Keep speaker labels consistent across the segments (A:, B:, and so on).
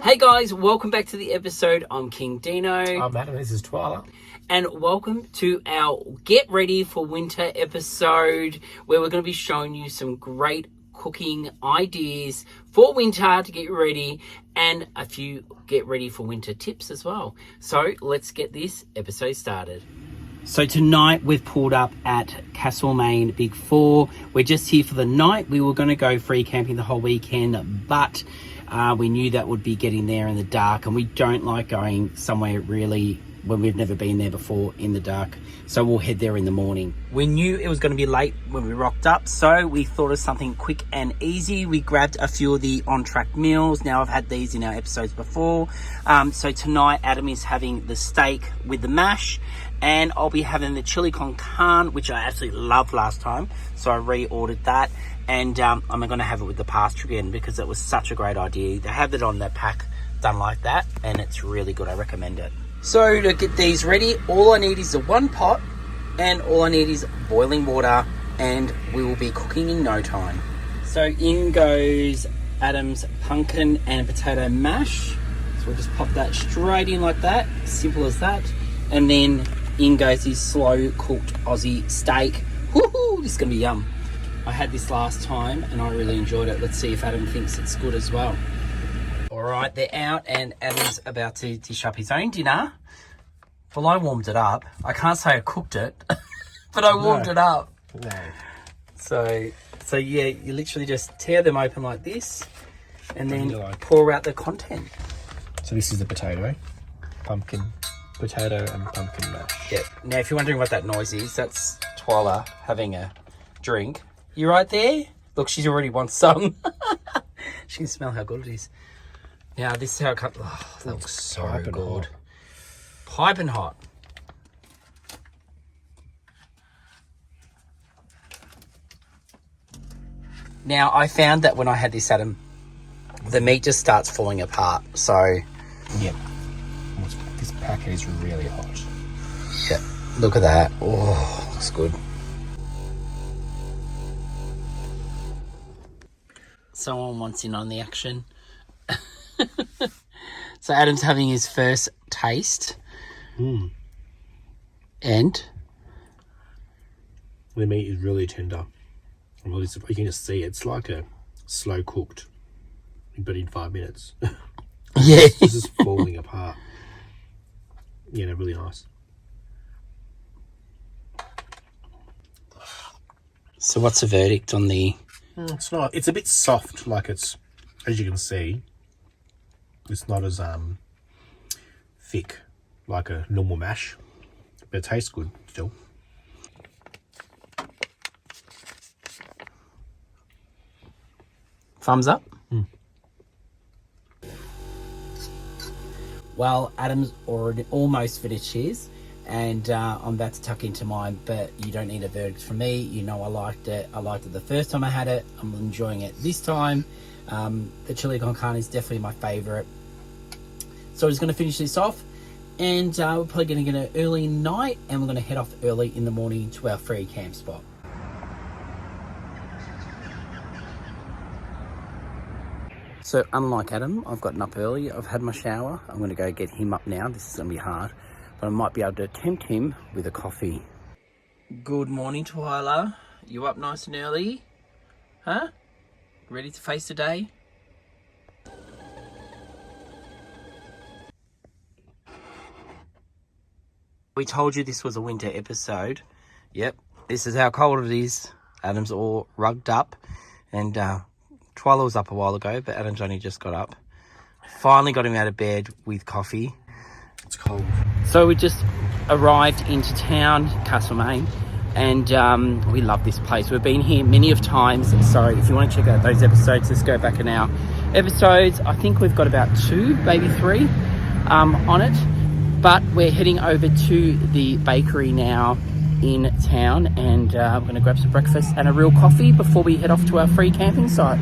A: Hey guys, welcome back to the episode. I'm King Dino.
B: I'm Adam, this is Twyla.
A: And welcome to our Get Ready for Winter episode, where we're going to be showing you some great cooking ideas for winter to get ready, and a few get ready for winter tips as well. So let's get this episode started. So tonight we've pulled up at Castlemaine Big 4. We're just here for the night. We were going to go free camping the whole weekend, but we knew that would be getting there in the dark, and we don't like going somewhere really when we've never been there before in the dark. So we'll head there in the morning. We knew it was going to be late when we rocked up, so we thought of something quick and easy. We grabbed a few of the on-track meals. Now, I've had these in our episodes before. So tonight, Adam is having the steak with the mash, and I'll be having the chili con carne, which I absolutely loved last time. So I reordered that, and I'm going to have it with the pasta again because it was such a great idea. They have it on that pack done like that, and it's really good. I recommend it. So to get these ready, all I need is a one pot, and all I need is boiling water, and we will be cooking in no time. So in goes Adam's pumpkin and potato mash. So we'll just pop that straight in like that, simple as that. And then in goes his slow cooked Aussie steak. Woohoo, this is gonna be yum. I had this last time and I really enjoyed it. Let's see if Adam thinks it's good as well. All right, they're out and Adam's about to dish up his own dinner. Well, I warmed it up. I can't say I cooked it, but I warmed it up.
B: No.
A: So yeah, you literally just tear them open like this and then pour out the content.
B: So this is the potato, potato and pumpkin mash.
A: Yeah. Now, if you're wondering what that noise is, that's Twyla having a drink. You right there? Look, she's already wants some. She can smell how good it is. Now, this is how it comes. Oh, that looks so good. Piping hot. Now, I found that when I had this, Adam, the meat just starts falling apart. So,
B: yeah, this packet is really hot.
A: Yeah, look at that. Oh, looks good. Someone wants in on the action. So Adam's having his first taste. And
B: the meat is really tender. Well, you can just see it's like a slow cooked, but in 5 minutes.
A: Yeah,
B: it's just falling apart. Yeah, no, really nice.
A: So what's the verdict on the?
B: It's not. It's a bit soft, like it's, as you can see. It's not as thick like a normal mash, but it tastes good still.
A: Thumbs up. Well, Adam's already almost finished his, and I'm about to tuck into mine, but you don't need a verdict from me. You know I liked it. I liked it the first time I had it. I'm enjoying it this time. The chili con carne is definitely my favourite. So I'm just going to finish this off, and we're probably going to get an early night, and we're going to head off early in the morning to our free camp spot. So unlike Adam, I've gotten up early. I've had my shower. I'm going to go get him up now. This is going to be hard, but I might be able to tempt him with a coffee. Good morning, Twyla. You up nice and early? Huh? Ready to face the day? We told you this was a winter episode. Yep, this is how cold it is. Adam's all rugged up, and Twyla was up a while ago, but Adam's only just got up. Finally got him out of bed with coffee.
B: It's cold.
A: So we just arrived into town, Castlemaine, and we love this place. We've been here many of times, so if you want to check out those episodes, let's go back in our episodes. I think we've got about 2, maybe 3 on it. But we're heading over to the bakery now in town, and we're going to grab some breakfast and a real coffee before we head off to our free camping site.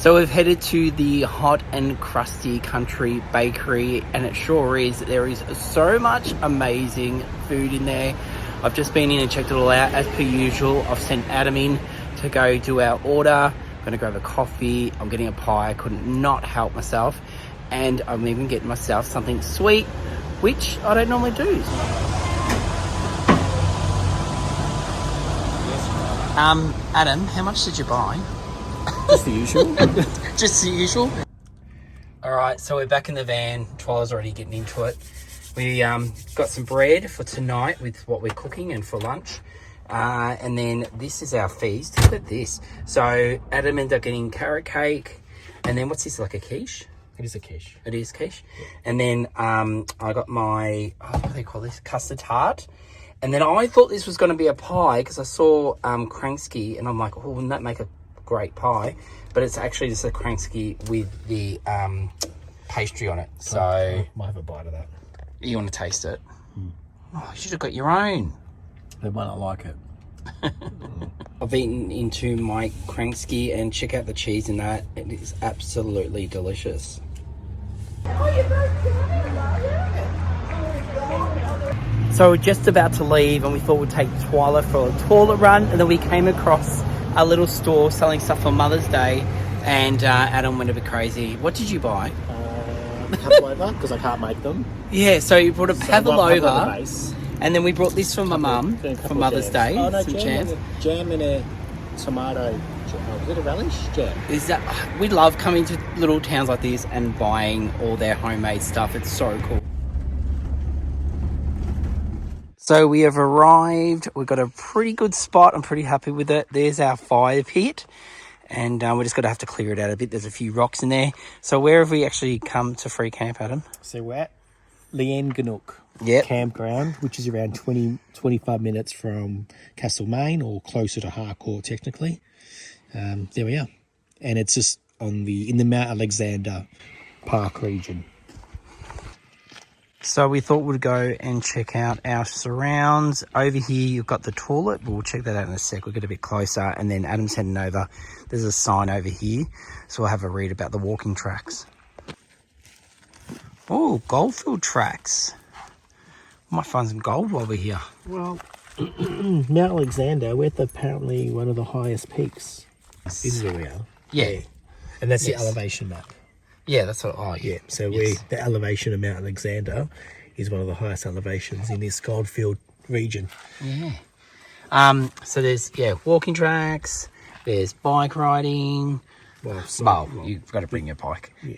A: So we've headed to the Hot and Crusty Country Bakery, and it sure is. There is so much amazing food in there. I've just been in and checked it all out. As per usual, I've sent Adam in to go do our order. I'm going to grab a coffee. I'm getting a pie. I could not help myself. And I'm even getting myself something sweet, which I don't normally do. Adam, how much did you buy?
B: Just the usual.
A: Just the usual. All right, so we're back in the van. Twyla's already getting into it. We got some bread for tonight with what we're cooking and for lunch. And then this is our feast. Look at this. So Adam ended up getting carrot cake. And then what's this, like a quiche?
B: It is a quiche.
A: It is quiche. Yeah. And then I got my, what do they call this? Custard tart. And then I thought this was going to be a pie because I saw Kransky and I'm like, oh, wouldn't that make a great pie? But it's actually just a Kransky with the pastry on it. So
B: I might have a bite of that.
A: You want to taste it? Oh, you should have got your own.
B: They might not like it.
A: I've eaten into my Kransky and check out the cheese in that. It is absolutely delicious. So we're just about to leave and we thought we'd take Twyla for a toilet run, and then we came across a little store selling stuff for Mother's Day, and Adam went a bit crazy. What did you buy?
B: Pavlova, because I can't make them.
A: Yeah, so you brought a pavlova,
B: base,
A: and then we brought this from my mum for Mother's Day.
B: Oh no,
A: some
B: jam and a tomato. Is it a relish jam?
A: Is that, we love coming to little towns like this and buying all their homemade stuff. It's so cool. So we have arrived. We've got a pretty good spot. I'm pretty happy with it. There's our fire pit. And we're just going to have to clear it out a bit. There's a few rocks in there. So where have we actually come to free camp, Adam?
B: So we're at Leanganook Campground, which is around 25 minutes from Castlemaine, or closer to Harcourt technically. There we are. And it's just in the Mount Alexander Park region.
A: So we thought we'd go and check out our surrounds. Over here, you've got the toilet. We'll check that out in a sec. We'll get a bit closer. And then Adam's heading over. There's a sign over here. So we'll have a read about the walking tracks. Oh, goldfield tracks. Might find some gold while we're here.
B: Well, Mount Alexander, we're apparently one of the highest peaks. This is where we are.
A: Yeah.
B: And that's the elevation map.
A: Yeah, that's what. Oh,
B: yeah. So the elevation of Mount Alexander is one of the highest elevations in this goldfield region.
A: Yeah. So there's walking tracks. There's bike riding. Well, you've got to bring your bike.
B: Yeah.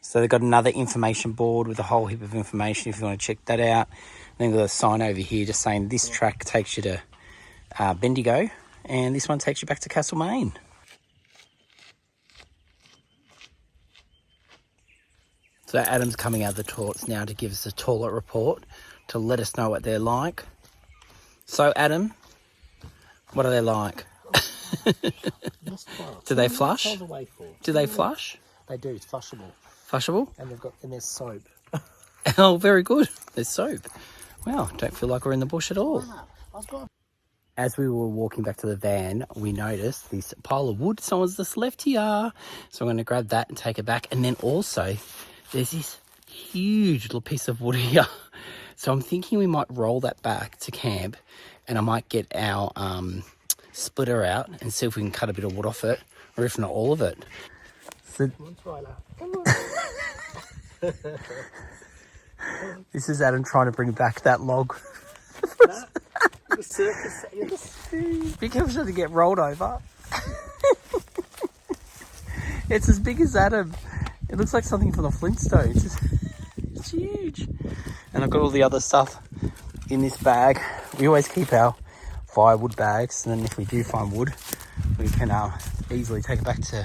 A: So they've got another information board with a whole heap of information if you want to check that out. Then there's a sign over here just saying this track takes you to Bendigo. And this one takes you back to Castlemaine. So Adam's coming out of the toilets now to give us a toilet report to let us know what they're like. So Adam, what are they like? Do they flush? Do they flush?
B: They do. It's flushable.
A: Flushable?
B: And there's soap.
A: Oh, very good. There's soap. Wow, don't feel like we're in the bush at all. As we were walking back to the van, we noticed this pile of wood someone's just left here. So I'm going to grab that and take it back. And then also, there's this huge little piece of wood here. So I'm thinking we might roll that back to camp, and I might get our splitter out and see if we can cut a bit of wood off it, or if not all of it. So, this is Adam trying to bring back that log.
B: The circus.
A: Be careful not to get rolled over. It's as big as Adam. It looks like something from the Flintstones. It's huge. And I've got all the other stuff in this bag. We always keep our firewood bags, and then if we do find wood, we can easily take it back to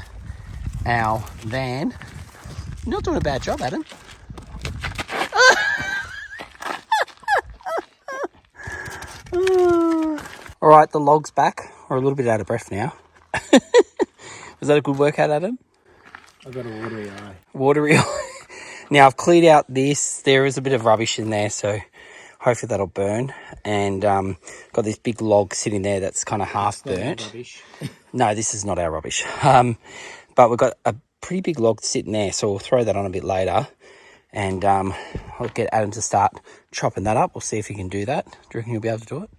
A: our van. You're not doing a bad job, Adam. All right, the log's back. We're a little bit out of breath now. Was that a good workout, Adam?
B: I've got a watery eye.
A: Watery eye. Now, I've cleared out this. There is a bit of rubbish in there, so Hopefully that'll burn. And got this big log sitting there that's kind of half burnt. No, this is not our rubbish. But we've got a pretty big log sitting there, so we'll throw that on a bit later. And I'll get Adam to start chopping that up. We'll see if he can do that. Do you reckon he'll be able to do it?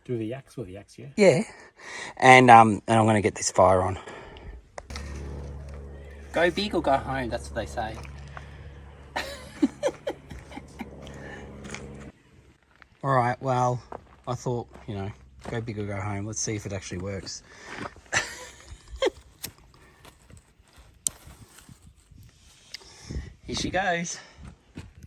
B: Do the axe with the axe, yeah.
A: Yeah. And I'm going to get this fire on. Go big or go home, that's what they say. All right, well, I thought, you know, go big or go home. Let's see if it actually works. Here she goes.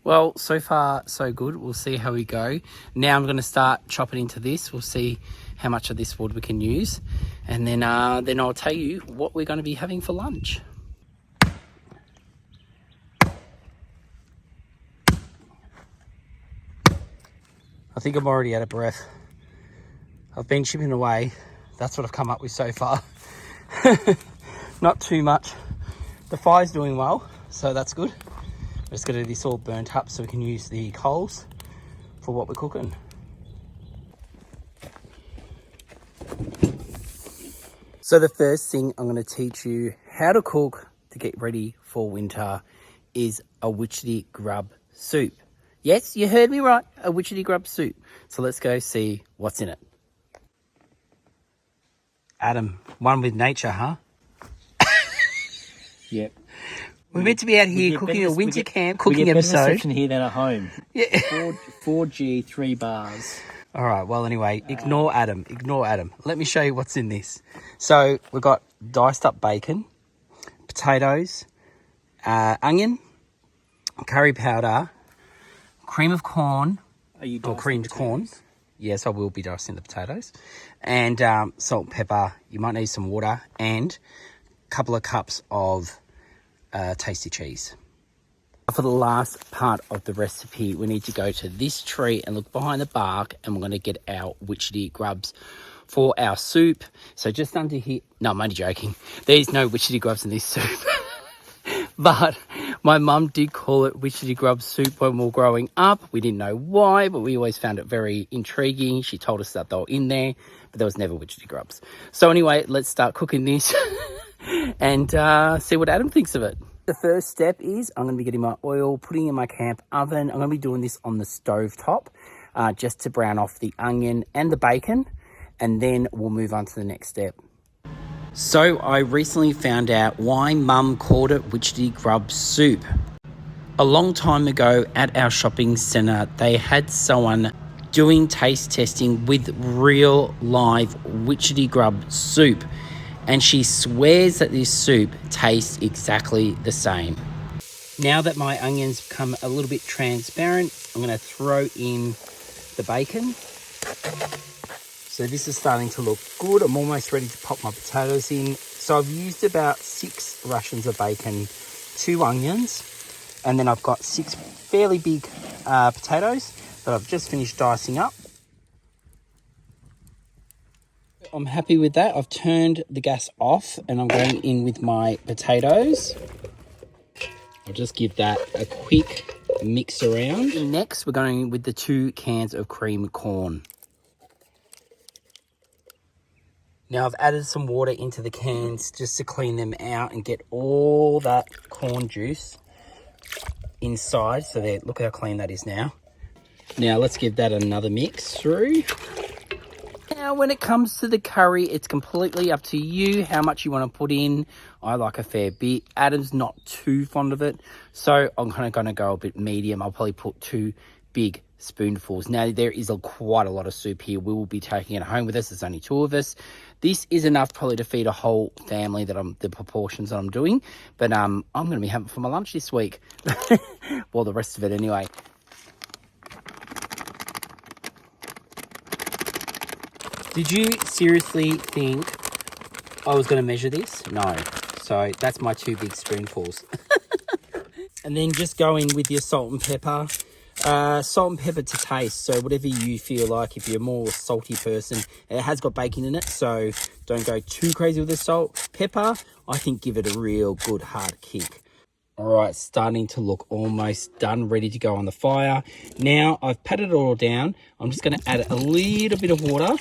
A: Well, so far, so good. We'll see how we go. Now I'm going to start chopping into this. We'll see how much of this wood we can use. And then I'll tell you what we're going to be having for lunch. I think I'm already out of breath. I've been chipping away. That's what I've come up with so far. Not too much. The fire's doing well, so that's good. Just got to do this all burnt up so we can use the coals for what we're cooking. So the first thing I'm going to teach you how to cook to get ready for winter is a Witchetty grub soup. Yes, you heard me right, a Witchetty grub soup. So let's go see what's in it. Adam, one with nature, huh?
B: Yep.
A: We're meant to be out here cooking a winter camp cooking episode.
B: Reception here than at home.
A: Yeah.
B: 4G, 3 bars.
A: All right, well, anyway, ignore Adam. Ignore Adam. Let me show you what's in this. So we've got diced up bacon, potatoes, onion, curry powder, cream of corn, or creamed corn. Yes, I will be dicing the potatoes. And salt and pepper. You might need some water and a couple of cups of tasty cheese. For the last part of the recipe, we need to go to this tree and look behind the bark, and we're going to get our Witchetty grubs for our soup. So just under here, no, I'm only joking. There's no Witchetty grubs in this soup. But my mum did call it Witchetty grub soup when we were growing up. We didn't know why, but we always found it very intriguing. She told us that they were in there, but there was never Witchetty grubs. So anyway, let's start cooking this and see what Adam thinks of it. The first step is I'm going to be getting my oil, putting in my camp oven. I'm going to be doing this on the stove top just to brown off the onion and the bacon, and then we'll move on to the next step. So I recently found out why Mum called it Witchetty grub soup. A long time ago at our shopping centre, they had someone doing taste testing with real live Witchetty grub soup. And she swears that this soup tastes exactly the same. Now that my onions become a little bit transparent, I'm going to throw in the bacon. So this is starting to look good. I'm almost ready to pop my potatoes in. So I've used about 6 rations of bacon, 2 onions, and then I've got 6 fairly big potatoes that I've just finished dicing up. I'm happy with that. I've turned the gas off and I'm going in with my potatoes. I'll just give that a quick mix around. Next, we're going with the 2 cans of cream corn. Now I've added some water into the cans just to clean them out and get all that corn juice inside. So there, look how clean that is now. Now let's give that another mix through. Now, when it comes to the curry, it's completely up to you how much you want to put in. I like a fair bit. Adam's not too fond of it, so I'm kind of going to go a bit medium. I'll probably put 2 big spoonfuls. Now, there is quite a lot of soup here. We will be taking it home with us. There's only 2 of us. This is enough probably to feed a whole family, the proportions that I'm doing. But I'm going to be having it for my lunch this week. Well, the rest of it anyway. Did you seriously think I was going to measure this? No. So that's my 2 big spoonfuls. And then just go in with your salt and pepper. Salt and pepper to taste. So whatever you feel like, if you're a more salty person. It has got bacon in it, so don't go too crazy with the salt. Pepper, I think give it a real good hard kick. All right, starting to look almost done, ready to go on the fire. Now I've patted it all down. I'm just going to add a little bit of water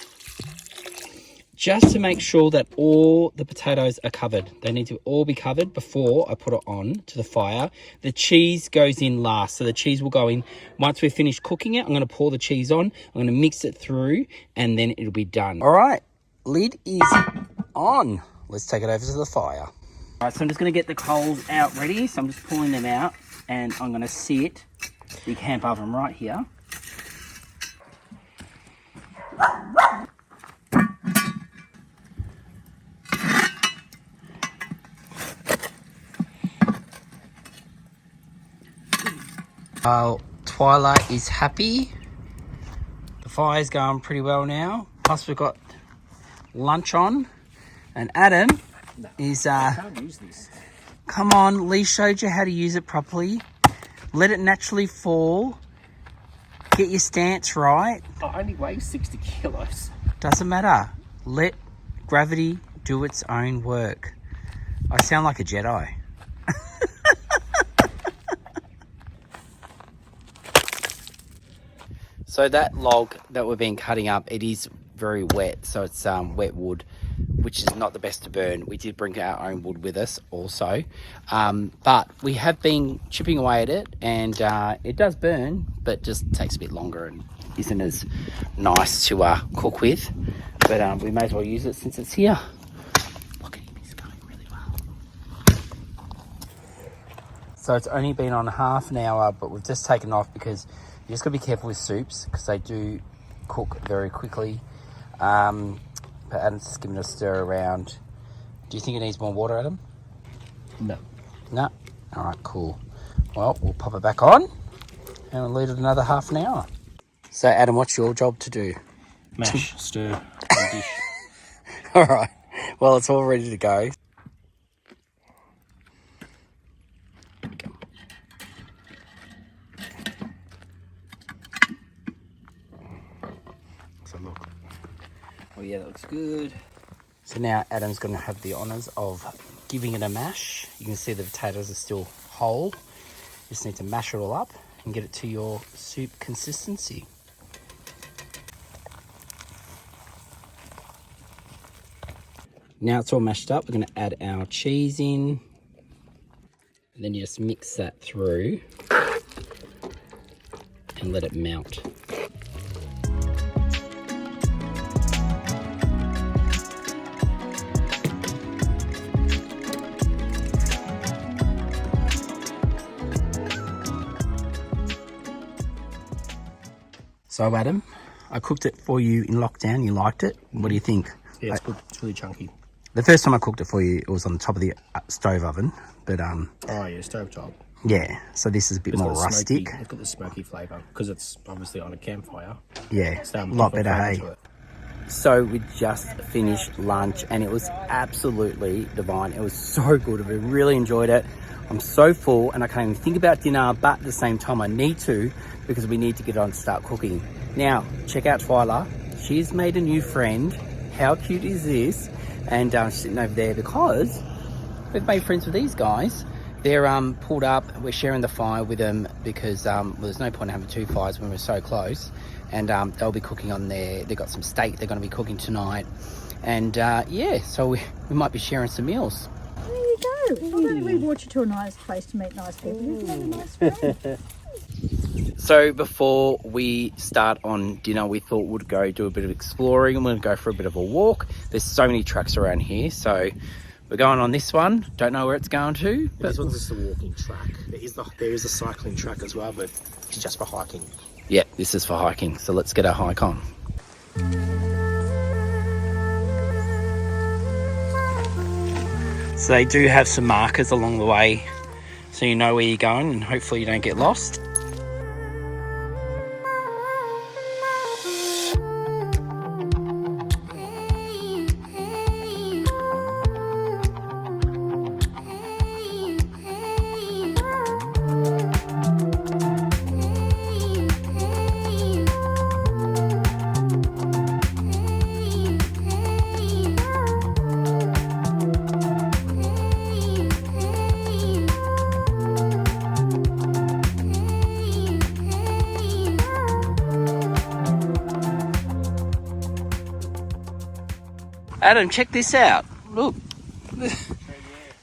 A: just to make sure that all the potatoes are covered. They need to all be covered before I put it on to the fire. The cheese goes in last, so the cheese will go in. Once we've finished cooking it, I'm going to pour the cheese on. I'm going to mix it through, and then it'll be done. All right, lid is on. Let's take it over to the fire. All right, so I'm just going to get the coals out ready. So I'm just pulling them out, and I'm going to sit the camp oven right here. Twilight is happy. The fire's going pretty well now. Plus we've got lunch on, and Adam is
B: I can't use this.
A: come on, Lee showed you how to use it properly. Let it naturally fall. Get your stance right.
B: I only weigh 60 kilos.
A: Doesn't matter. Let gravity do its own work. I sound like a Jedi. So that log that we've been cutting up, it is very wet. So it's wet wood, which is not the best to burn. We did bring our own wood with us also. But we have been chipping away at it, and it does burn, but just takes a bit longer and isn't as nice to cook with. But we may as well use it since it's here. Look at him, he's going really well. So it's only been on half an hour, but we've just taken off because you just got to be careful with soups because they do cook very quickly. But Adam's just giving it a stir around. Do you think it needs more water, Adam?
B: No.
A: No? All right, cool. Well, we'll pop it back on and we'll leave it another half an hour. So, Adam, what's your job to do?
B: Mash, stir, and dish.
A: All right. Well, it's all ready to go. So look. Oh yeah, that looks good. So now Adam's going to have the honours of giving it a mash. You can see the potatoes are still whole. You just need to mash it all up and get it to your soup consistency. Now it's all mashed up, we're going to add our cheese in. And then you just mix that through and let it melt. So Adam, I cooked it for you in lockdown. You liked it. What do you think?
B: Yeah, it's good. It's really chunky.
A: The first time I cooked it for you, it was on the top of the stove oven. But
B: oh yeah, stovetop.
A: yeah. So this is a bit more rustic.
B: It's got the smoky flavour because it's obviously on a campfire.
A: Yeah,
B: It's,
A: a lot better,
B: different
A: hey.
B: flavour to it.
A: So we just finished lunch and it was absolutely divine. It was so good. We really enjoyed it. I'm so full and I can't even think about dinner, but at the same time I need to because we need to get on and start cooking. Now, check out Twyla. She's made a new friend. How cute is this? And she's sitting over there because we've made friends with these guys. They're pulled up. We're sharing the fire with them because well, there's no point in having two fires when we're so close. And they'll be cooking on there. They've got some steak they're going to be cooking tonight. And yeah, so we might be sharing some meals.
C: There you go. Not only we brought you to a nice place to meet nice people, you can have a nice friend.
A: So before we start on dinner, we thought we'd go do a bit of exploring. I'm going to go for a bit of a walk. There's so many tracks around here. So we're going on this one. Don't know where it's going to. But
B: This one's just a walking track. There is a cycling track as well, but it's just for hiking.
A: yeah, this is for hiking. So let's get our hike on. So they do have some markers along the way so you know where you're going and hopefully you don't get lost. Adam, check this out. Look.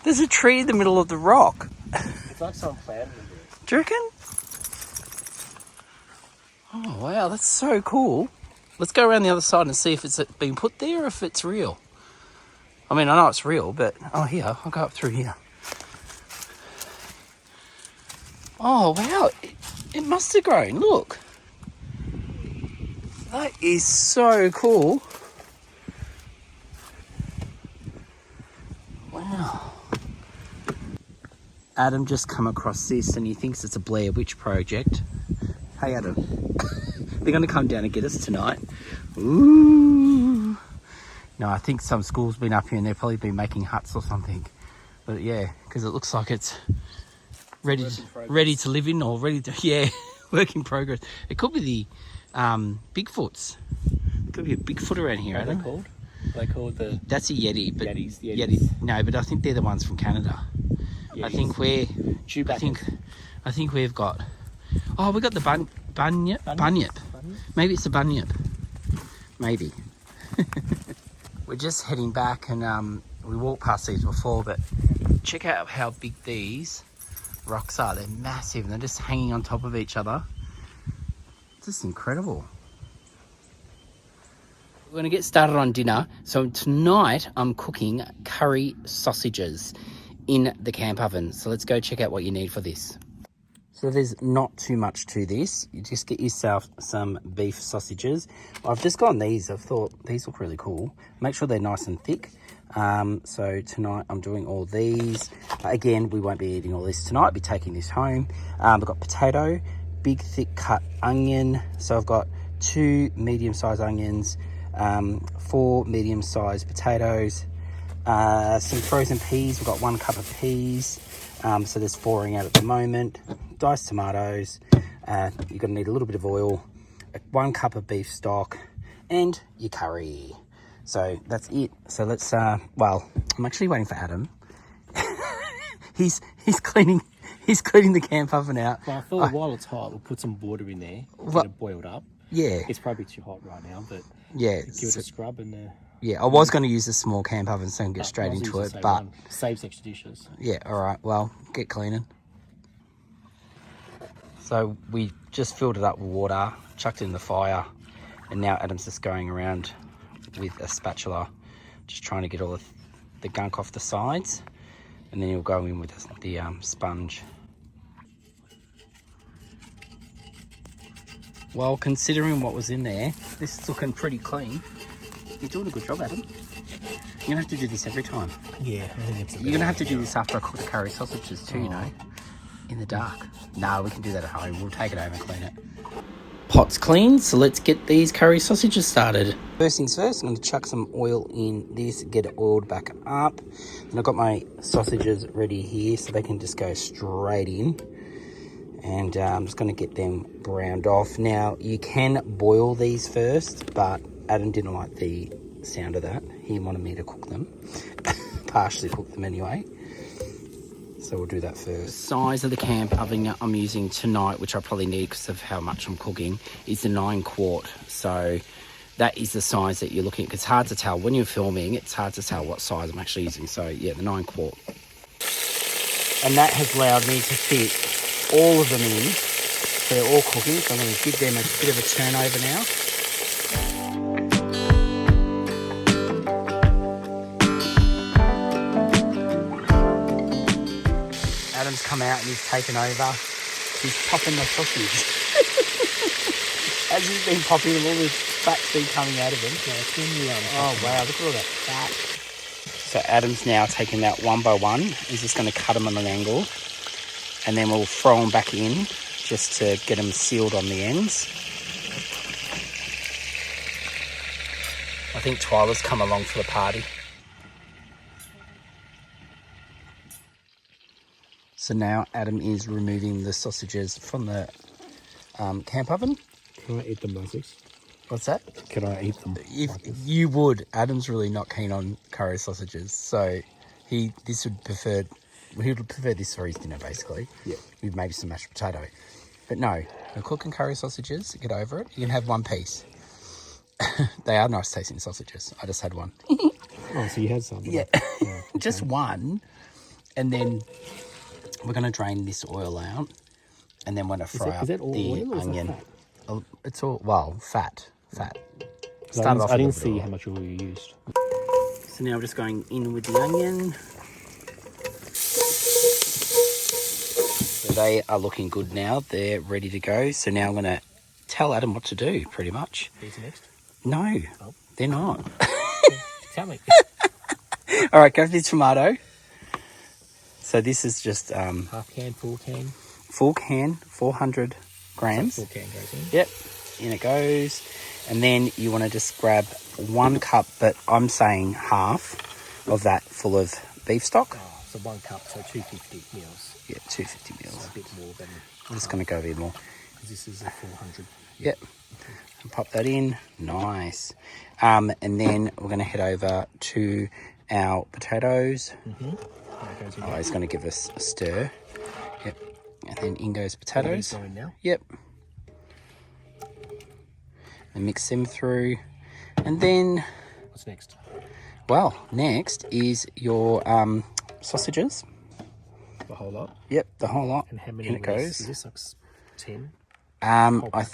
A: There's a tree in the middle of the rock.
B: It's like some planted in there.
A: Do you reckon? Oh, wow, that's so cool. Let's go around the other side and see if it's been put there or if it's real. I mean, I know it's real, but... Oh, here. I'll go up through here. Oh, wow. It must have grown. Look. That is so cool. Wow. Adam just come across this and he thinks it's a Blair Witch project. Hey, Adam. They're going to come down and get us tonight. Ooh. No, I think some school's been up here and they've probably been making huts or something. But yeah, because it looks like it's ready to live in, or ready to, yeah, work in progress. It could be the Bigfoots. It could be a Bigfoot around here, Adam.
B: What are they called? The...
A: That's a Yeti. But
B: Yetis.
A: Yeti. No, but I think they're the ones from Canada. Yetis. I think we've got... Oh, we got the bunyip. Maybe it's a bunyip. Maybe. We're just heading back, and we walked past these before, but check out how big these rocks are. They're massive and they're just hanging on top of each other. It's just incredible. We're going to get started on dinner. So tonight I'm cooking curry sausages in the camp oven. So let's go check out what you need for this. So there's not too much to this. You just get yourself some beef sausages. I've just gotten these. I've thought these look really cool. Make sure they're nice and thick. So tonight I'm doing all these. Again, we won't be eating all this tonight. I'll be taking this home. I've got potato, big thick cut onion. So I've got 2 medium-sized onions, 4 medium-sized potatoes, some frozen peas. We've got 1 cup of peas. So there's 4 out at the moment. Diced tomatoes. You're going to need a little bit of oil, 1 cup of beef stock, and your curry. So that's it. So let's, well, I'm actually waiting for Adam. he's cleaning the camp oven out.
B: Well, I thought while it's hot, we'll put some water in there, get it boiled up.
A: Yeah.
B: It's probably too hot right now, but
A: yeah,
B: give it a scrub and...
A: yeah, I was going to use a small camp oven so I can get straight into it, but...
B: Saves extra dishes.
A: Yeah, all right. Well, get cleaning. So we just filled it up with water, chucked it in the fire, and now Adam's just going around with a spatula, just trying to get all the gunk off the sides, and then he'll go in with the sponge. Well, considering what was in there, this is looking pretty clean. You're doing a good job, Adam. You're going to have to do this every time.
B: Yeah, I think it's...
A: You're going to have to do this after I cook the curry sausages too, you know, in the dark. No, we can do that at home. We'll take it home and clean it. Pot's clean, so let's get these curry sausages started. First things first, I'm going to chuck some oil in this, get it oiled back up. And I've got my sausages ready here, so they can just go straight in. And I'm just going to get them browned off. Now, you can boil these first, but Adam didn't like the sound of that. He wanted me to cook them, partially cook them anyway. So we'll do that first. The size of the camp oven that I'm using tonight, which I probably need because of how much I'm cooking, is the 9 quart. So that is the size that you're looking at. It's hard to tell when you're filming. It's hard to tell what size I'm actually using. So yeah, the 9 quart. And that has allowed me to fit all of them in. So they're all cooking. So I'm going to give them a bit of a turnover now. Adam's come out and he's taken over. He's popping the sausage. As he's been popping them, all this fat's been coming out of him. Oh wow, look at all that fat. So Adam's now taking that one by one. He's just going to cut them on an angle. And then we'll throw them back in just to get them sealed on the ends. I think Twyla's come along for the party. So now Adam is removing the sausages from the camp oven.
B: Can I eat them, Moses?
A: What's that?
B: Can I eat them?
A: If you would. Adam's really not keen on curry sausages, so he would prefer this for his dinner, basically.
B: Yeah.
A: With maybe some mashed potato. But no, we're cooking curry sausages. Get over it. You can have one piece. They are nice tasting sausages. I just had one.
B: Oh, so you had some?
A: Yeah,
B: okay.
A: just one. And then we're going to drain this oil out. And then we're going to fry up
B: that all
A: the
B: oil or is that
A: onion.
B: fat?
A: Oh, it's all, well, fat.
B: I didn't see how much oil you used.
A: So now we're just going in with the onion. So they are looking good now. They're ready to go. So now I'm going to tell Adam what to do, pretty much.
B: These next?
A: No,
B: Oh.
A: they're not.
B: Tell me.
A: All right, go for the tomato. So this is just
B: Half can, full can?
A: full can, 400 grams.
B: Full can goes in.
A: Yep, in it goes. And then you want to just grab 1 cup, but I'm saying half of that full of beef stock.
B: Oh, so 1 cup, so 250 mils.
A: Yeah, 250 mils.
B: So a bit more than...
A: I'm just going to go a bit more.
B: This is a 400.
A: Yep. And pop that in. Nice. And then we're going to head over to our potatoes. Oh, he's going to give us a stir. Yep. And then in goes potatoes.
B: Going now?
A: Yep. And mix them through. And then,
B: What's next?
A: well, next is your sausages.
B: The whole lot?
A: Yep, the whole lot.
B: And how many
A: in it goes.
B: Is this like 10?
A: I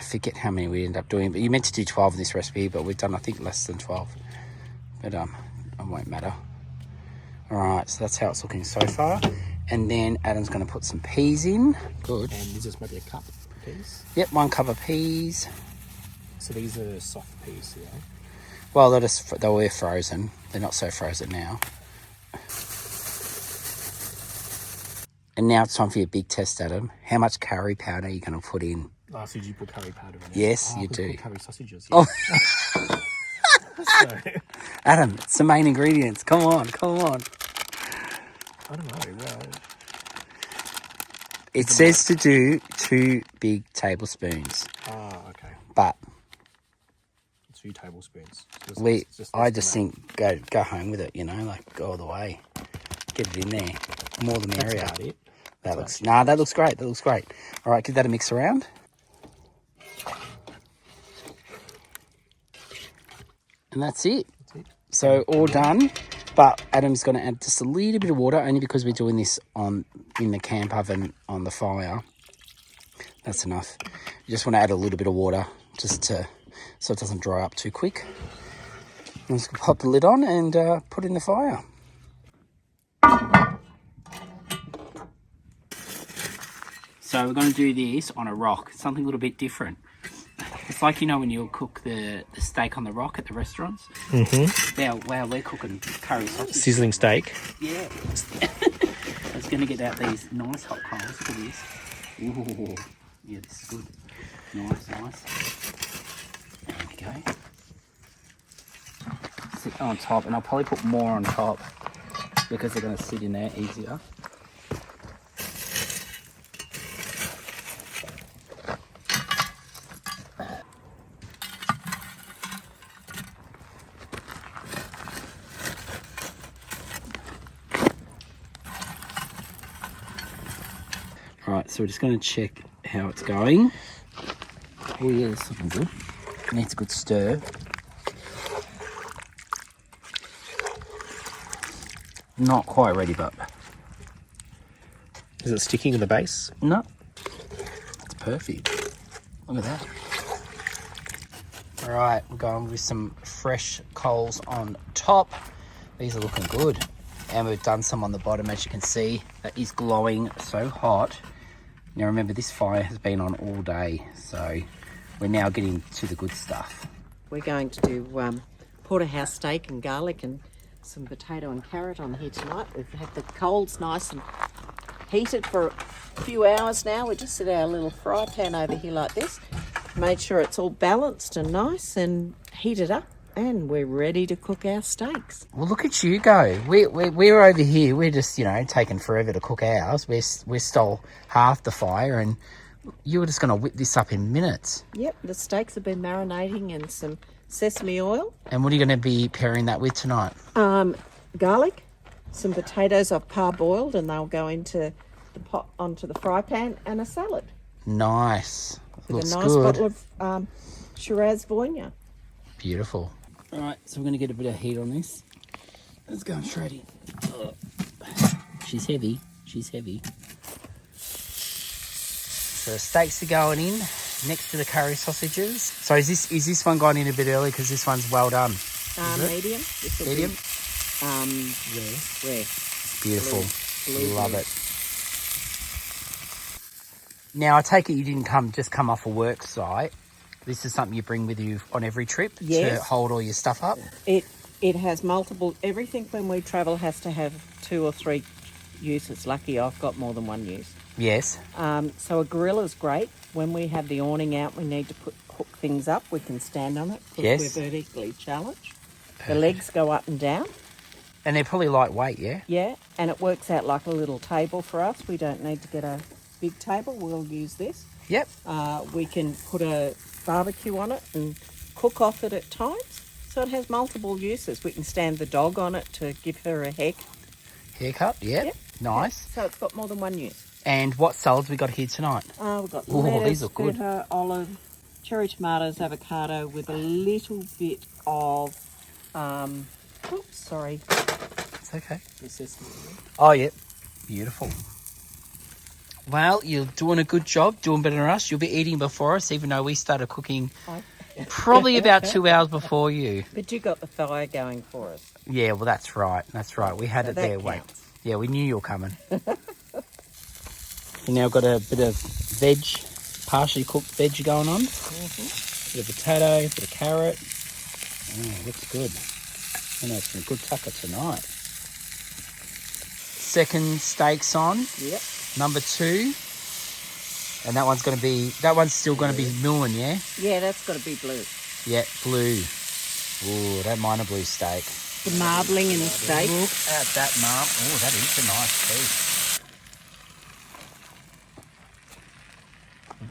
A: forget how many we end up doing, but you meant to do 12 in this recipe, but we've done, I think, less than 12. But it won't matter. All right, so that's how it's looking so far. And then Adam's going to put some peas in. Good.
B: And this is maybe a cup of peas?
A: Yep, 1 cup of peas.
B: So these are soft peas, yeah?
A: Well, they were frozen. They're not so frozen now. And now it's time for your big test, Adam. How much curry powder are you going to put in?
B: Oh, so did you put curry powder in it?
A: Yes, you do.
B: Put curry sausages. Yeah.
A: Oh.
B: So,
A: Adam, it's the main ingredients. Come on.
B: I don't know. Well,
A: It says to do 2 big tablespoons,
B: okay.
A: but
B: 2 tablespoons.
A: I just think go home with it. Like go all the way. Get it in there. More the merrier.
B: That's about it.
A: That looks great. That looks great. All right, give that a mix around. And that's it. So all done. But Adam's going to add just a little bit of water, only because we're doing this in the camp oven on the fire. That's enough. You just want to add a little bit of water just so it doesn't dry up too quick. I'm just going to pop the lid on and put it in the fire. So we're going to do this on a rock, something a little bit different. It's like, when you cook the steak on the rock at the restaurants. Mm-hmm. Wow, we're cooking curry sausage.
B: Sizzling steak.
A: Yeah. I was going to get out these nice hot coals. Look at this. Ooh. Yeah, this is good. Nice. There we go. Sit on top, and I'll probably put more on top because they're going to sit in there easier. Alright, so we're just going to check how it's going. Oh yeah, it's looking good. Needs a good stir. Not quite ready, but...
B: Is it sticking in the base?
A: No. That's perfect. Look at that. Alright, we're going with some fresh coals on top. These are looking good. And we've done some on the bottom, as you can see. That is glowing so hot. Now remember, this fire has been on all day, so we're now getting to the good stuff.
D: We're going to do porterhouse steak and garlic and some potato and carrot on here tonight. We've had the coals nice and heated for a few hours now. We just set our little fry pan over here like this. Made sure it's all balanced and nice and heated up. And we're ready to cook our steaks.
A: Well, look at you go. We're over here. We're just, taking forever to cook ours. We stole half the fire, and you were just going to whip this up in minutes.
D: Yep, the steaks have been marinating in some sesame oil.
A: And what are you going to be pairing that with tonight?
D: Garlic, some potatoes I've parboiled, and they'll go into the pot onto the fry pan, and a salad.
A: Nice.
D: With
A: Looks
D: a nice
A: good.
D: bottle of Shiraz Voyna.
A: Beautiful. All right, so we're going to get a bit of heat on this. Let's go straight in. Oh. She's heavy. She's heavy. So the steaks are going in next to the curry sausages. So is this one going in a bit early because this one's well done?
D: Medium.
A: Medium?
D: Rare.
A: Beautiful.
D: Blue.
A: Love it. Now, I take it you didn't just come off a work site. This is something you bring with you on every trip to hold all your stuff up?
D: It has multiple... Everything when we travel has to have 2 or 3 uses. Lucky I've got more than one use.
A: Yes.
D: So a grill is great. When we have the awning out, we need to cook things up. We can stand on it because we're vertically challenged. The legs go up and down.
A: And they're probably lightweight, yeah?
D: Yeah, and it works out like a little table for us. We don't need to get a big table. We'll use this.
A: Yep.
D: We can put a barbecue on it and cook off it at times. So it has multiple uses. We can stand the dog on it to give her a
A: Haircut, yep. Nice.
D: So it's got more than one use.
A: And what salads we got here tonight?
D: We've got
A: lettuce, these look good.
D: feta, olive, cherry tomatoes, avocado with a little bit of... oops, sorry.
A: It's okay. Oh, yeah. Beautiful. Well, you're doing a good job, doing better than us. You'll be eating before us, even though we started cooking probably about 2 hours before you.
D: But you got the fire going for us.
A: Yeah, well, that's right. That's right. We had it there.
D: Counts.
A: Wait. Yeah, we knew you were coming. We now got a bit of veg, partially cooked veg going on. Bit of potato, bit of carrot. Oh, looks good. I know it's been a good tucker tonight. Second steak's on.
D: Yep.
A: Number 2. And that one's still going to be milling, yeah?
D: Yeah, that's got to be blue.
A: Yeah, blue. Ooh, don't mind a blue steak.
D: The marbling in the steak.
A: Look at that Oh, that is a nice piece.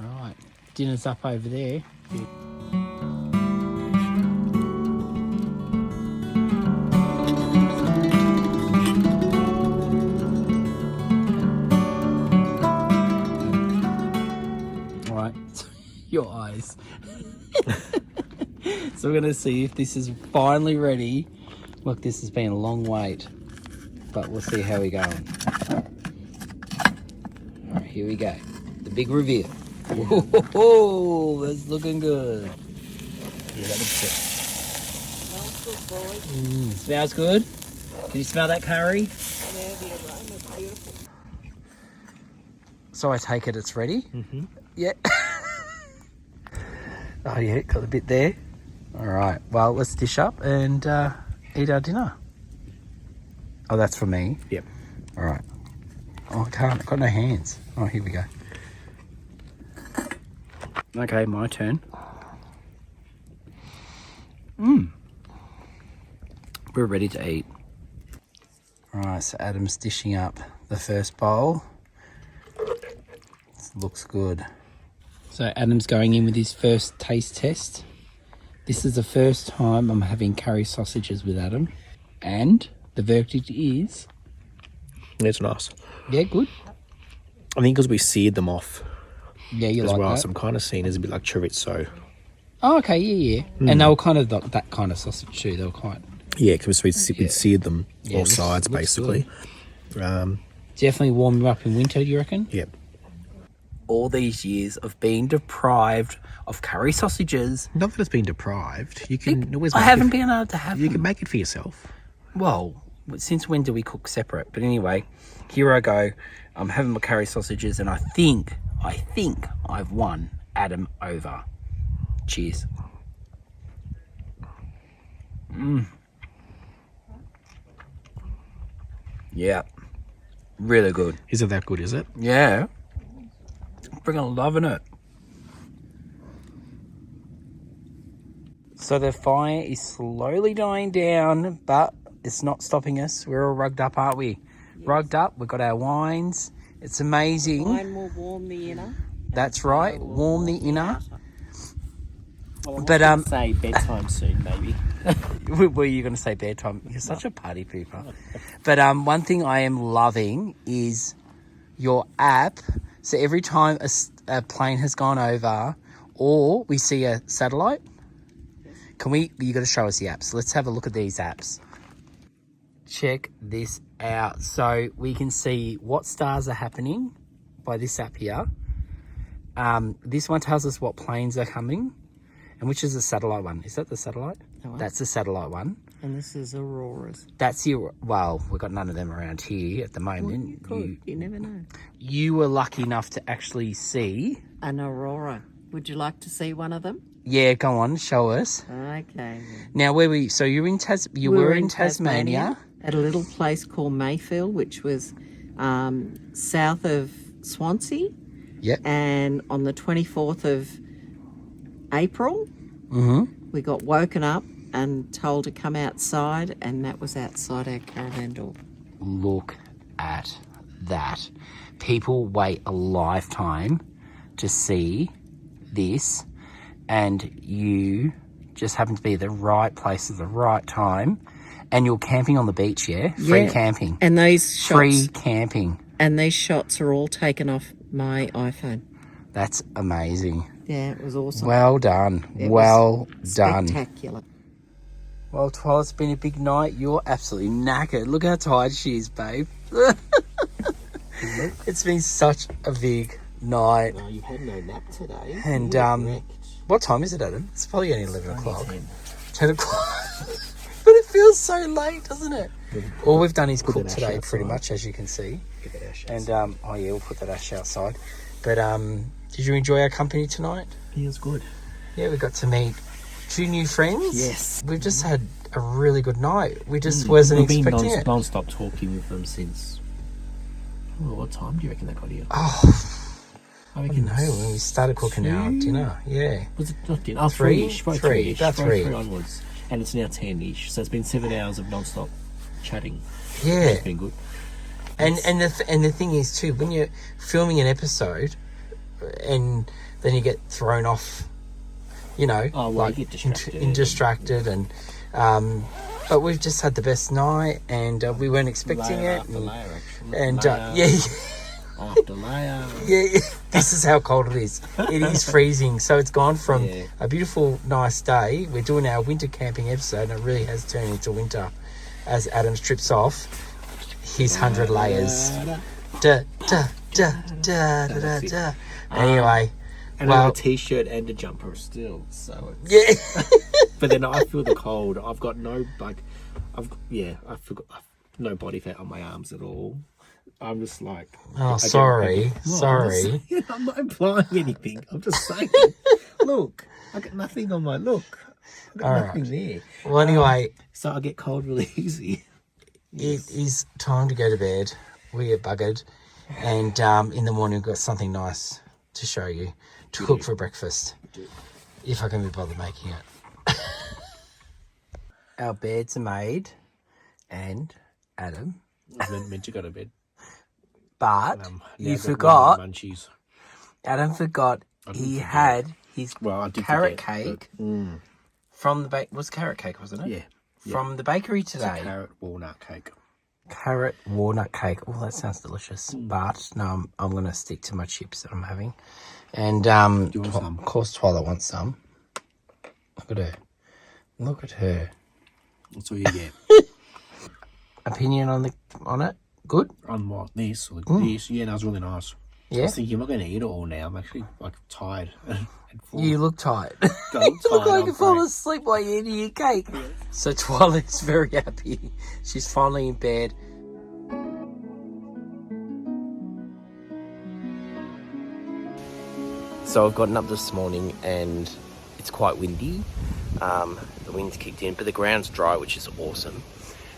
A: Right, dinner's up over there. Right, your eyes. So we're going to see if this is finally ready. Look, this has been a long wait, but we'll see how we're going. All right, here we go. The big reveal. Whoa, that's looking good. Yeah, that looks good.
D: Smells good, boys.
A: Smells good? Can you smell that curry?
D: Yeah, the aroma's beautiful.
A: So I take it it's ready?
B: Mm-hmm.
A: Yeah. Oh yeah, got a bit there. All right, well, let's dish up and eat our dinner. Oh, that's for me?
B: Yep.
A: All right. Oh, I can't. I've got no hands. Oh, here we go. Okay, my turn. We're ready to eat. All right, so Adam's dishing up the first bowl. Looks good. So Adam's going in with his first taste test. This is the first time I'm having curry sausages with Adam. And the verdict is...
B: It's nice.
A: Yeah, good.
B: I think because we seared them off
A: Yeah, you
B: as
A: like
B: well.
A: that.
B: So I'm kind of seeing as a bit like chorizo.
A: Oh, okay, yeah. And they were kind of that kind of sausage too. They were quite...
B: Yeah, because we seared them all sides,
A: looks
B: basically.
A: Definitely warm you up in winter, do you reckon?
B: Yep.
A: All these years of being deprived of curry sausages.
B: Not that it's been deprived. You can always.
A: I haven't been able to have
B: You
A: them.
B: can make it for yourself.
A: Well, since when do we cook separate? But anyway, here I go. I'm having my curry sausages, and I think I've won Adam over. Cheers. Yeah, really good.
B: Is it that good, is it?
A: Yeah. Freaking loving it. So the fire is slowly dying down, but it's not stopping us. We're all rugged up, aren't we? Yes. Rugged up. We've got our wines. It's amazing.
D: Wine will warm the inner.
A: That's right. Warm the inner.
D: Well,
A: But
D: say bedtime soon, maybe.
A: Were you going to say bedtime? You're such a party pooper. But one thing I am loving is your app. So every time a plane has gone over or we see a satellite, You got to show us the apps. Let's have a look at these apps. Check this out. So we can see what stars are happening by this app here. This one tells us what planes are coming, and which is the satellite one. Is that the satellite?
D: Oh,
A: that's the satellite one.
D: And this is auroras.
A: That's your. Well, we've got none of them around here at the moment.
D: You never know.
A: You were lucky enough to actually see
D: An aurora. Would you like to see one of them?
A: Yeah, go on, show us.
D: Okay.
A: Now, where were you? So you were in Tasmania
D: at a little place called Mayfield, which was south of Swansea.
A: Yep.
D: And on the 24th of April, we got woken up and told to come outside, and that was outside our caravan door.
A: Look at that. People wait a lifetime to see this, and you just happen to be at the right place at the right time, and you're camping on the beach, yeah? Free camping.
D: And these shots,
A: free camping.
D: And these shots are all taken off my iPhone.
A: That's amazing.
D: Yeah, it was awesome.
A: Well done. Well done.
D: Spectacular.
A: Well, Twyla, it's been a big night. You're absolutely knackered. Look how tired she is, babe. It's been such a big night.
B: No, you've had no nap today.
A: And what time is it, Adam? It's probably only 11 o'clock. 10 o'clock. But it feels so late, doesn't it? All we've done is cook today, pretty much, as you can see. And oh yeah, we'll put that ash outside. But did you enjoy our company tonight?
B: It was good.
A: Yeah, we got to meet 2 new friends.
B: Yes.
A: We've just had a really good night. We just wasn't expecting it.
B: We've been non-stop talking with them since... Oh, what time do you reckon they got here?
A: Oh,
B: I
A: I
B: reckon
A: don't know, when we started cooking our dinner. Yeah.
B: Was it not dinner? Oh,
A: Three?
B: three-ish.
A: Three, about three.
B: 3 onwards. And it's now 10-ish. So it's been 7 hours of non-stop chatting.
A: Yeah.
B: It's been good.
A: And the thing is too, when you're filming an episode and then you get thrown off, you know,
B: you get distracted.
A: distracted and but we've just had the best night, and we weren't expecting
B: layer
A: it.
B: After layer, actually.
A: And
B: layer after layer.
A: Yeah, this is how cold it is. It is freezing. So it's gone from
B: Yeah.
A: a beautiful, nice day. We're doing our winter camping episode, and it really has turned into winter as Adam strips off his 100 layers. Da, da, da, da, da, da. Anyway.
B: And I have a t-shirt and a jumper still, so it's...
A: Yeah.
B: But then I feel the cold. I've got no, I forgot, no body fat on my arms at all. I'm just like...
A: Oh, sorry.
B: I'm not implying anything. I'm just saying. Look, I got nothing on my look. I got nothing there.
A: Well, anyway...
B: So I get cold really easy.
A: It is time to go to bed. We are buggered. And in the morning, we've got something nice to show you. To cook for breakfast. If I can be bothered making it. Our beds are made. And Adam.
B: I was meant to go to bed.
A: But you forgot.
B: Munchies.
A: Adam forgot he had his carrot cake from the was carrot cake, wasn't it?
B: Yeah.
A: From the bakery today.
B: It's a carrot walnut cake.
A: Carrot walnut cake. Oh, that sounds delicious. But no, I'm going to stick to my chips that I'm having. And
B: Do you want some?
A: Of course, Twyla wants some. Look at her. Look at her.
B: That's all you get.
A: Opinion on it? Good.
B: On what? This or this? Yeah, that was really nice.
A: Yeah.
B: I was thinking I'm not going to eat it all now. I'm actually like tired. And full.
A: You look tired.
B: Don't
A: You look like
B: I'm
A: you're falling
B: great.
A: asleep while you're eating your cake. So Twyla is very happy. She's finally in bed. So I've gotten up this morning and it's quite windy. The wind's kicked in, but the ground's dry, which is awesome.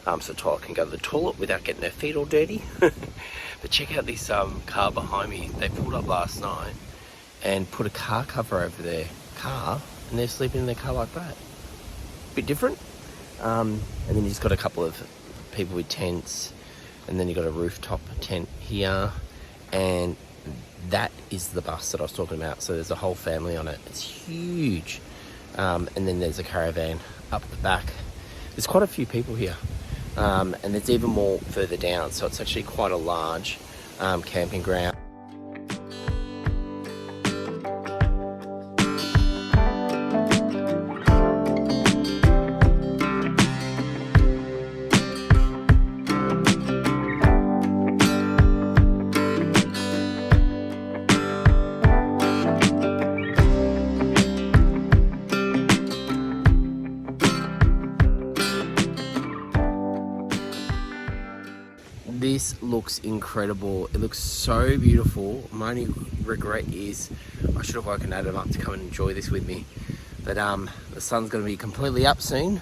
A: So Twyla can go to the toilet without getting her feet all dirty. But check out this car behind me. They pulled up last night and put a car cover over their car, and they're sleeping in their car like that. Bit different. And then you've just got a couple of people with tents, and then you've got a rooftop tent here, and that is the bus that I was talking about. So there's a whole family on it. It's huge. And then there's a caravan up the back. There's quite a few people here. And there's even more further down. So it's actually quite a large camping ground. This looks incredible. It looks so beautiful. My only regret is I should have woken Adam up to come and enjoy this with me. But the sun's going to be completely up soon.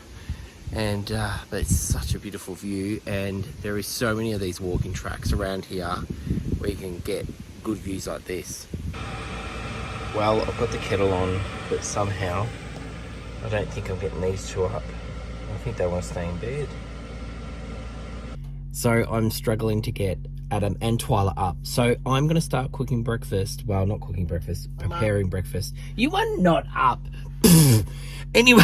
A: And but it's such a beautiful view, and there is so many of these walking tracks around here where you can get good views like this. Well, I've got the kettle on, but somehow I don't think I'm getting these two up. I think they want to stay in bed. So I'm struggling to get Adam and Twyla up. So I'm going to start cooking breakfast. Well, not cooking breakfast, preparing breakfast. You are not up. Anyway,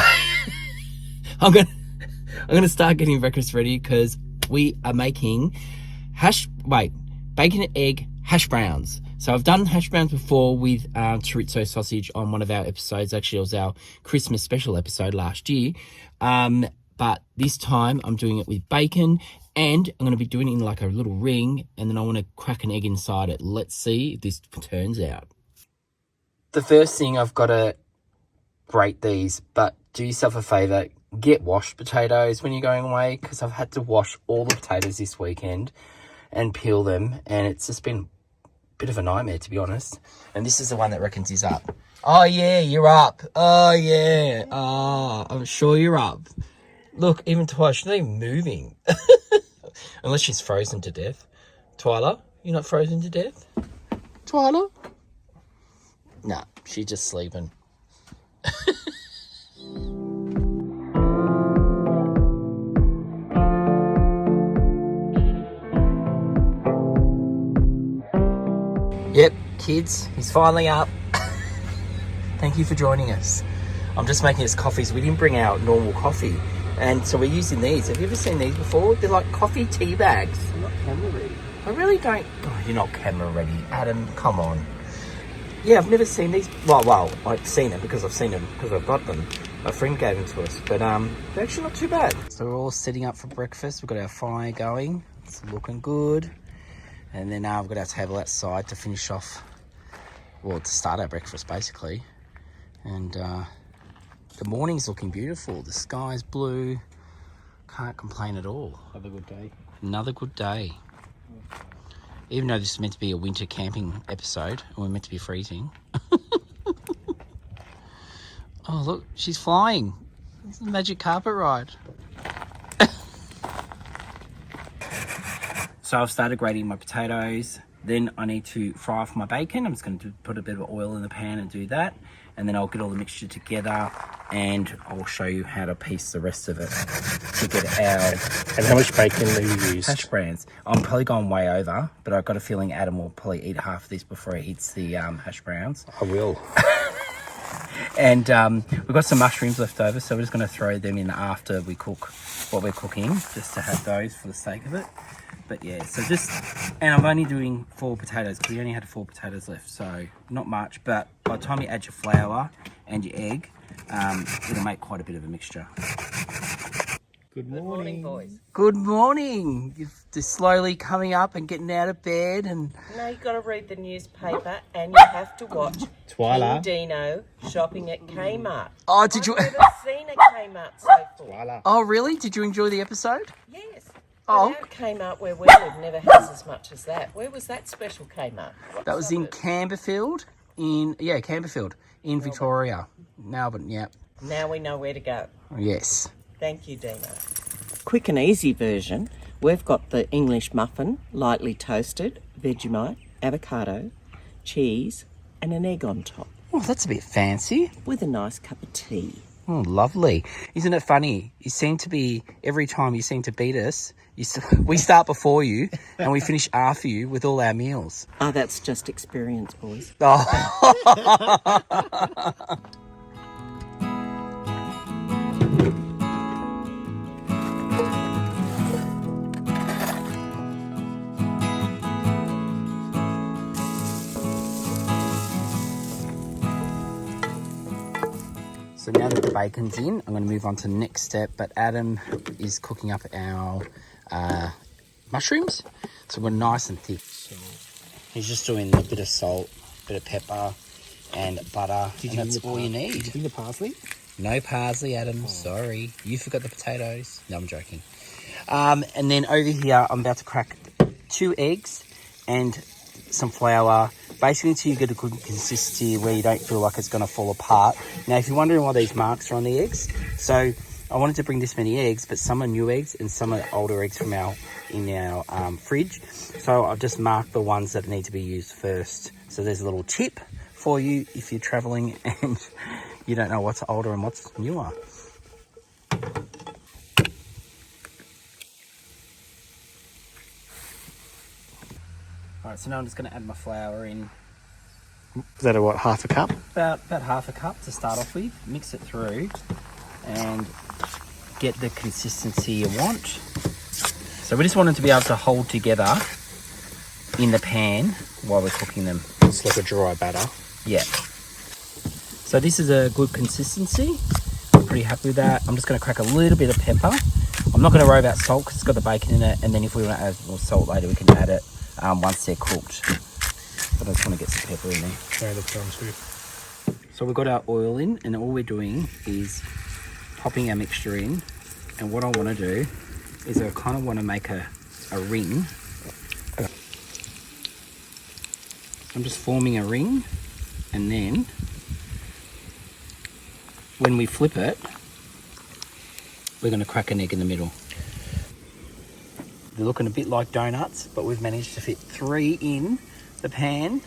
A: I'm going to start getting breakfast ready because we are making bacon and egg hash browns. So I've done hash browns before with chorizo sausage on one of our episodes. Actually, it was our Christmas special episode last year. But this time I'm doing it with bacon, and I'm going to be doing it in like a little ring, and then I want to crack an egg inside it. Let's see if this turns out. The first thing, I've got to grate these, but do yourself a favour, get washed potatoes when you're going away, because I've had to wash all the potatoes this weekend and peel them, and it's just been a bit of a nightmare, to be honest. And this is the one that reckons he's up. Oh yeah, you're up. Oh yeah. Oh, I'm sure you're up. Look, even Twyla, she's not even moving. Unless she's frozen to death. Twyla, you're not frozen to death? Twyla? Nah, she's just sleeping. Yep, kids, he's finally up. Thank you for joining us. I'm just making us coffees. We didn't bring our normal coffee, and so we're using these. Have you ever seen these before? They're like coffee tea bags.
B: I'm not camera ready.
A: I really don't... Oh, you're not camera ready. Adam, come on. Yeah, I've never seen these. Well, I've seen them because I've got them. My friend gave them to us, but they're actually not too bad. So we're all setting up for breakfast. We've got our fire going. It's looking good. And then we've got our table outside to finish off, well, to start our breakfast, basically. And the morning's looking beautiful. The sky's blue. Can't complain at all.
B: Another good day.
A: Another good day. Even though this is meant to be a winter camping episode, and we're meant to be freezing. Oh, look, she's flying. It's a magic carpet ride. So I've started grating my potatoes. Then I need to fry off my bacon. I'm just going to put a bit of oil in the pan and do that. And then I'll get all the mixture together, and I'll show you how to piece the rest of it to get our...
B: And how much bacon do you use?
A: Hash browns. I'm probably going way over, but I've got a feeling Adam will probably eat half of this before he hits the hash browns.
B: I will.
A: And we've got some mushrooms left over, so we're just going to throw them in after we cook what we're cooking, just to have those for the sake of it. But yeah, so just, and I'm only doing 4 potatoes because we only had 4 potatoes left, so not much. But by the time you add your flour and your egg, it'll make quite a bit of a mixture.
B: Good morning,
D: boys.
A: Good morning. You're just slowly coming up and getting out of bed, and
D: No, you've got to read the newspaper, and you have to watch
B: Twyla.
D: King Dino shopping at Kmart.
A: oh, did you?
D: I've never seen a Kmart so full.
B: Twyla.
A: Oh, really? Did you enjoy the episode?
D: Yes.
A: Oh.
D: Our Kmart where we live never has as much as that. Where was that special Kmart? What
A: That was in
D: suburb?
A: Camberfield, Camberfield in Victoria, Melbourne. Yeah.
D: Now we know where to go.
A: Yes.
D: Thank you, Dino. Quick and easy version. We've got the English muffin, lightly toasted, Vegemite, avocado, cheese, and an egg on top,
A: Oh, that's a bit fancy.
D: with a nice cup of tea.
A: Oh, lovely. Isn't it funny? You seem to be, every time you seem to beat us, we start before you and we finish after you with all our meals.
D: Oh, that's just experience, boys.
A: Oh. So now that the bacon's in, I'm going to move on to the next step. But Adam is cooking up our mushrooms. So we're nice and thick. So he's just doing a bit of salt, a bit of pepper and butter. And that's all you need.
B: Did you do the parsley?
A: No parsley, Adam. Sorry. You forgot the potatoes. No, I'm joking. And then over here, I'm about to crack 2 eggs and some flour, basically until you get a good consistency where you don't feel like it's going to fall apart. Now, if you're wondering why these marks are on the eggs, so I wanted to bring this many eggs, but some are new eggs and some are older eggs from our fridge. So I've just marked the ones that need to be used first. So there's a little tip for you if you're traveling and you don't know what's older and what's newer. All right, so now I'm just going to add my flour in.
B: Is that what, half a cup?
A: About half a cup to start off with. Mix it through and get the consistency you want. So we just want them to be able to hold together in the pan while we're cooking them.
B: It's like a dry batter.
A: Yeah. So this is a good consistency. I'm pretty happy with that. I'm just going to crack a little bit of pepper. I'm not going to worry about salt because it's got the bacon in it, and then if we want to add more salt later, we can add it once they're cooked. But I just want to get some pepper in there.
B: Yeah, that sounds good.
A: So we've got our oil in, and all we're doing is popping our mixture in. And what I want to do is I kind of want to make a ring. I'm just forming a ring, and then when we flip it, we're going to crack an egg in the middle. They're looking a bit like donuts, but we've managed to fit 3 in the pan.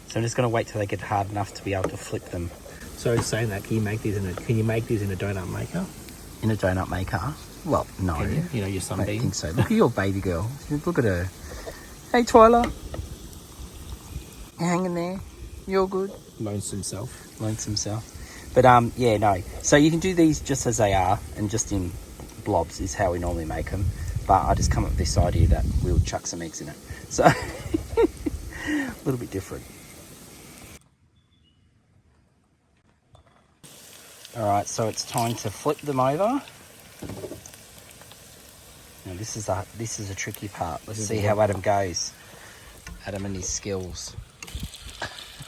A: So I'm just going to wait till they get hard enough to be able to flip them.
B: So saying that, can you make these in a donut maker?
A: In a donut maker? Well, no.
B: Can you? You know, your
A: I don't
B: sunbeam.
A: think so. Look at your baby girl. Look at her. Hey, Twyla. You hanging there? You're good.
B: Lonesome self.
A: Lonesome self. But yeah, no. So you can do these just as they are, and just in blobs is how we normally make them. But I just come up with this idea that we'll chuck some eggs in it. So a little bit different. All right, so it's time to flip them over. Now this is a tricky part. Let's see how Adam goes. Adam and his skills.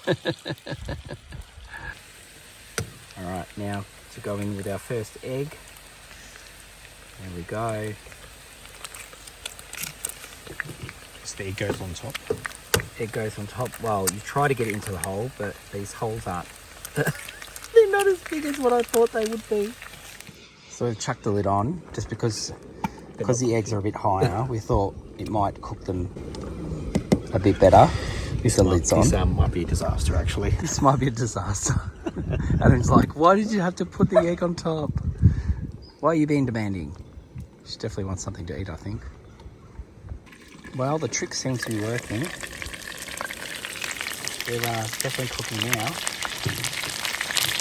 A: All right, now to go in with our first egg. There we go.
B: So the egg goes on top.
A: Egg goes on top. Well, you try to get it into the hole, but these holes aren't. They're not as big as what I thought they would be. So we've chucked the lid on just because the eggs are a bit higher. We thought it might cook them a bit better if the lid's on.
B: This might be a disaster, actually.
A: This might be a disaster. Adam's like, why did you have to put the egg on top? Why are you being demanding? She definitely wants something to eat, I think. Well, the trick seems to be working. They're definitely cooking now.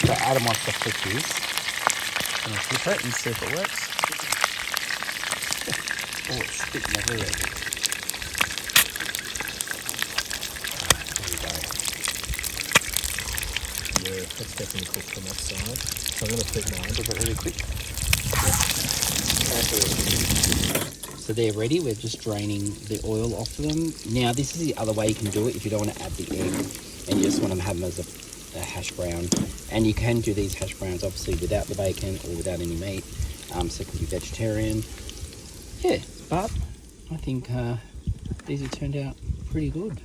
A: So Adam wants to flip his. I'm going to flip it and see if it works. Oh, it's spitting everywhere.
B: Yeah, that's definitely cooked from that side. So I'm going to flip mine.
A: Flip it really quick. So they're ready. We're just draining the oil off of them. Now, this is the other way you can do it if you don't want to add the egg and you just want to have them as a hash brown. And you can do these hash browns obviously without the bacon or without any meat. So it can be vegetarian. Yeah, but I think these have turned out pretty good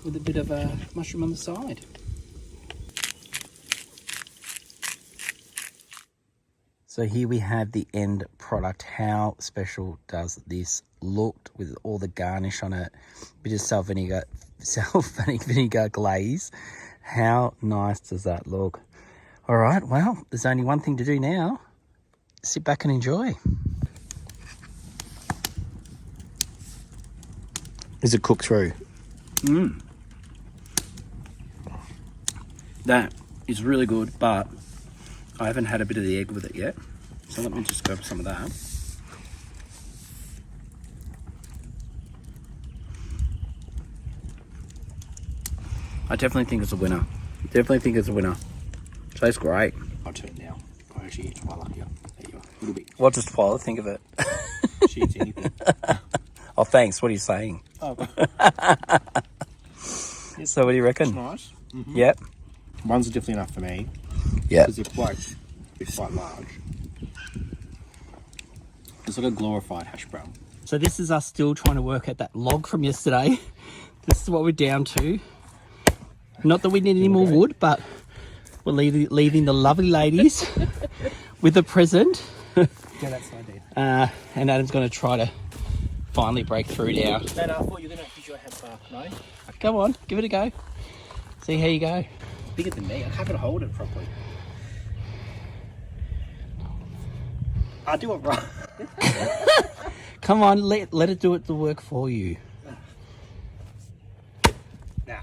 A: with a bit of a mushroom on the side. So here we have the end product. How special does this look with all the garnish on it? Bit of self-vinegar glaze. How nice does that look? All right, well, there's only one thing to do now. Sit back and enjoy.
B: Is it cooked through?
A: That is really good, but I haven't had a bit of the egg with it yet. So let me just grab some of that. I definitely think it's a winner. Tastes great.
B: I'll turn it now. I actually eat quite luckier. There you go. A little bit.
A: What does Twyla think of it?
B: She eats anything.
A: Oh, thanks. What are you saying?
B: Oh.
A: So what do you reckon?
B: It's nice. Mm-hmm.
A: Yep.
B: Ones are definitely enough for me.
A: Yeah.
B: Because they're quite large. It's like a glorified hash brown.
A: So this is us still trying to work out that log from yesterday. This is what we're down to. Not that we need any more wood, but we're leaving the lovely ladies with a present.
B: Yeah, that's my idea.
A: And Adam's going to try to finally break through now.
B: Dad, I thought you were going to use your headbar, no?
A: Come on, give it a go. See how you go.
B: Bigger than me. I can't even hold it properly. I do it right.
A: Come on, let it do the work for you.
B: Now.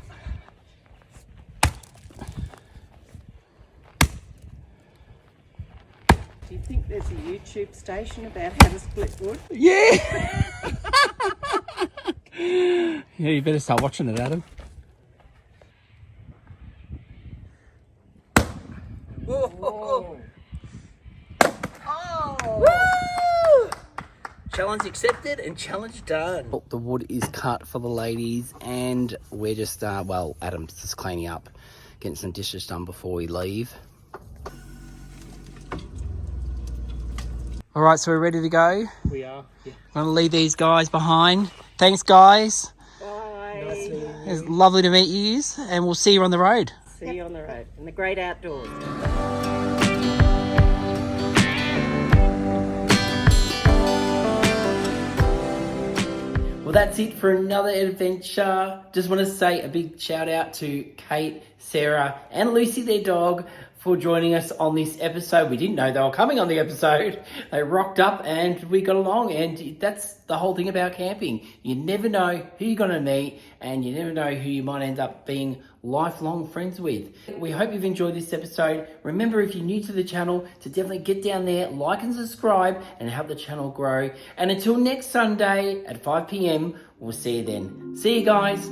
D: Do you think there's a YouTube station about how to split wood?
A: Yeah! Yeah, you better start watching it, Adam.
D: Whoa.
A: Challenge accepted and challenge done. The wood is cut for the ladies, and we're just, well, Adam's just cleaning up, getting some dishes done before we leave. All right, so we're ready to go.
B: We are. Yeah.
A: I'm going to leave these guys behind. Thanks, guys.
D: Bye.
B: Nice meeting you.
A: It's lovely to meet you, and we'll see you on the road.
D: See you on the road in the great outdoors.
A: Well, that's it for another adventure. Just want to say a big shout out to Kate, Sarah, and Lucy, their dog, for joining us on this episode. We didn't know they were coming on the episode. They rocked up and we got along, and that's the whole thing about camping. You never know who you're going to meet, and you never know who you might end up being lifelong friends with. We hope you've enjoyed this episode. Remember, if you're new to the channel, to definitely get down there, like and subscribe, and help the channel grow. And until next Sunday at 5 p.m, we'll see you then. See you guys.